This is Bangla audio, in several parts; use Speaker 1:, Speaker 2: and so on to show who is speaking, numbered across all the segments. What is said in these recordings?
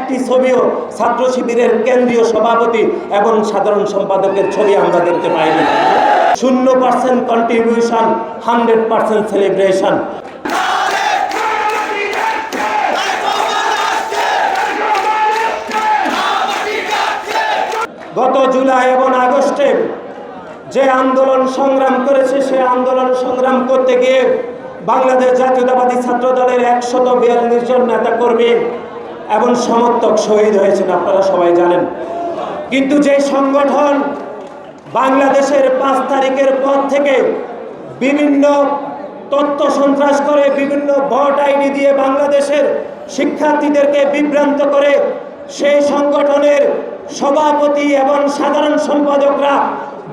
Speaker 1: একটি ছবিও ছাত্র শিবিরের কেন্দ্রীয় সভাপতি এবং সাধারণ সম্পাদকের ছবি আমরা দেখতে পাইনি। 0% কন্ট্রিবিউশন, 100% সেলিব্রেশন। গত জুলাই এবং আগস্টে যে আন্দোলন সংগ্রাম করেছে, সে আন্দোলন সংগ্রাম করতে গিয়ে বাংলাদেশ জাতীয়তাবাদী ছাত্র দলের 142 জন নেতাকর্মী এবং সমর্থক শহীদ হয়েছেন, আপনারা সবাই জানেন। কিন্তু যে সংগঠন বাংলাদেশের 5 তারিখের পর থেকে বিভিন্ন তথ্য সন্ত্রাস করে, বিভিন্ন ভোট আইডি দিয়ে বাংলাদেশের শিক্ষার্থীদেরকে বিভ্রান্ত করে, সেই সংগঠনের সভাপতি এবং সাধারণ সম্পাদকরা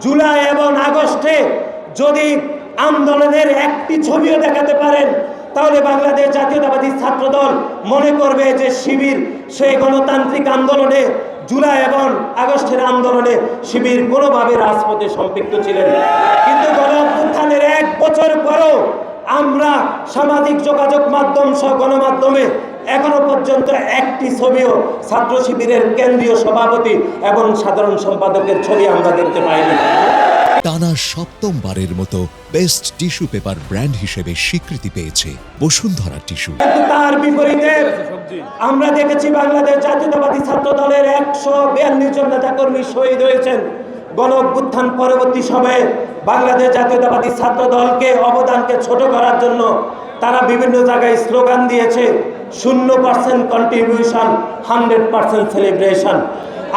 Speaker 1: জুলাই এবং আগস্টে যদি আন্দোলনের একটি ছবিও দেখাতে পারেন, তাহলে বাংলাদেশ জাতীয়তাবাদী ছাত্র দল মনে করবে যে শিবির সেই গণতান্ত্রিক আন্দোলনে, জুলাই এবং আগস্টের আন্দোলনে শিবির কোনোভাবে রাজপথে সম্পৃক্ত ছিলেন। কিন্তু গণঅভ্যুত্থানের 1 বছর পরও আমরা সামাজিক যোগাযোগ মাধ্যম সহ গণমাধ্যমে এখনো পর্যন্ত একটি ছবিও ছাত্র শিবিরের কেন্দ্রীয় সভাপতি এবং সাধারণ সম্পাদকের ছবি আমরা দেখতে পাইনি।
Speaker 2: টানা 7মবারের মতো বেস্ট টিস্যু পেপার ব্র্যান্ড হিসেবে স্বীকৃতি পেয়েছে বসুন্ধরা টিস্যু।
Speaker 1: কিন্তু তার বিপরীতে আমরা দেখেছি বাংলাদেশ জাতীয়তাবাদী ছাত্র দলের 142 জন নেতাকর্মী শহীদ হয়েছেন। গণঅভ্যুত্থান পরবর্তী সময়ে বাংলাদেশ জাতীয়তাবাদী ছাত্র দলকে অবদানকে ছোট করার জন্য তারা বিভিন্ন জায়গায় স্লোগান দিয়েছে, 0% কন্ট্রিবিউশন, 100% সেলিব্রেশন।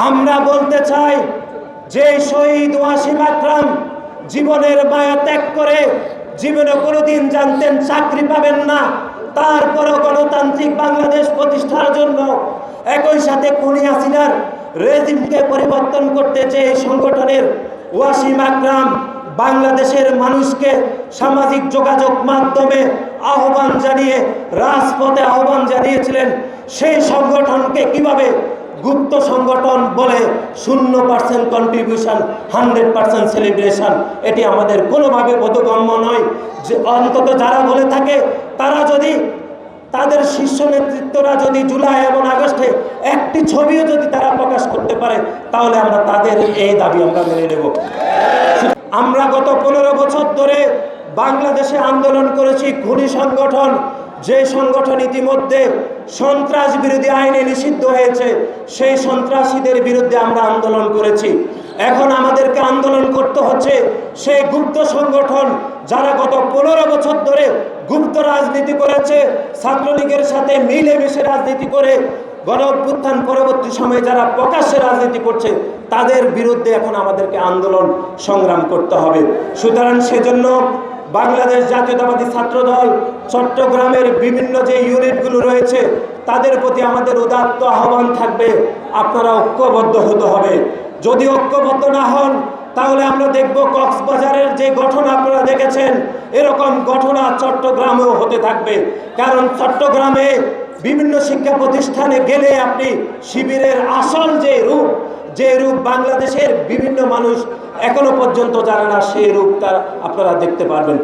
Speaker 1: আমরা বলতে চাই যে শহীদ ওয়াসিম আকরাম জীবনের মায়া ত্যাগ করে জীবনে কোনোদিন জানতেন চাকরি পাবেন না, তারপরও গণতান্ত্রিক বাংলাদেশ প্রতিষ্ঠার জন্য একই সাথে খুনি হাসিনার রেজিমকে পরিবর্তন করতে চেয়ে সংগঠনের ওয়াসিম আকরাম বাংলাদেশের মানুষকে সামাজিক যোগাযোগ মাধ্যমে আহ্বান জানিয়ে রাজপথে আহ্বান জানিয়েছিলেন। সেই সংগঠনকে কিভাবে গুপ্ত সংগঠন বলে 0% কন্ট্রিবিউশন, 100% সেলিব্রেশন, এটি আমাদের কোনোভাবে বোধগম্য নয়। যে অন্তত যারা বলে থাকে, তারা যদি তাদের শীর্ষ নেতৃত্বরা যদি জুলাই এবং আগস্টে একটি ছবিও যদি তারা প্রকাশ করতে পারে, তাহলে আমরা তাদের এই দাবি আমরা মেনে নেব। আমরা গত 15 বছর ধরে বাংলাদেশে আন্দোলন করেছি খুনি সংগঠন, যে সংগঠন ইতিমধ্যে সন্ত্রাস বিরোধী আইনে নিষিদ্ধ হয়েছে, সেই সন্ত্রাসীদের বিরুদ্ধে আমরা আন্দোলন করেছি। এখন আমাদেরকে আন্দোলন করতে হচ্ছে সেই গুপ্ত সংগঠন যারা গত 15 বছর ধরে গুপ্ত রাজনীতি করেছে, ছাত্রলীগের সাথে মিলেমিশে রাজনীতি করে গণঅভ্যুত্থান পরবর্তী সময়ে যারা প্রকাশ্যে রাজনীতি করছে, তাদের বিরুদ্ধে এখন আমাদেরকে আন্দোলন সংগ্রাম করতে হবে। সুতরাং সেজন্য বাংলাদেশ জাতীয়তাবাদী ছাত্র দল চট্টগ্রামের বিভিন্ন যে ইউনিটগুলো রয়েছে, তাদের প্রতি আমাদের উদাত্ত আহ্বান থাকবে, আপনারা ঐক্যবদ্ধ হতে হবে। যদি ঐক্যবদ্ধ না হন, তাহলে আমরা দেখব কক্সবাজারের যে ঘটনা আপনারা দেখেছেন, এরকম ঘটনা চট্টগ্রামেও হতে থাকবে। কারণ চট্টগ্রামে বিভিন্ন শিক্ষা প্রতিষ্ঠানে গেলে আপনি শিবিরের আসল যে রূপ বাংলাদেশের বিভিন্ন মানুষ এখনো পর্যন্ত জানে না, সেই রূপ আপনারা দেখতে পারবেন।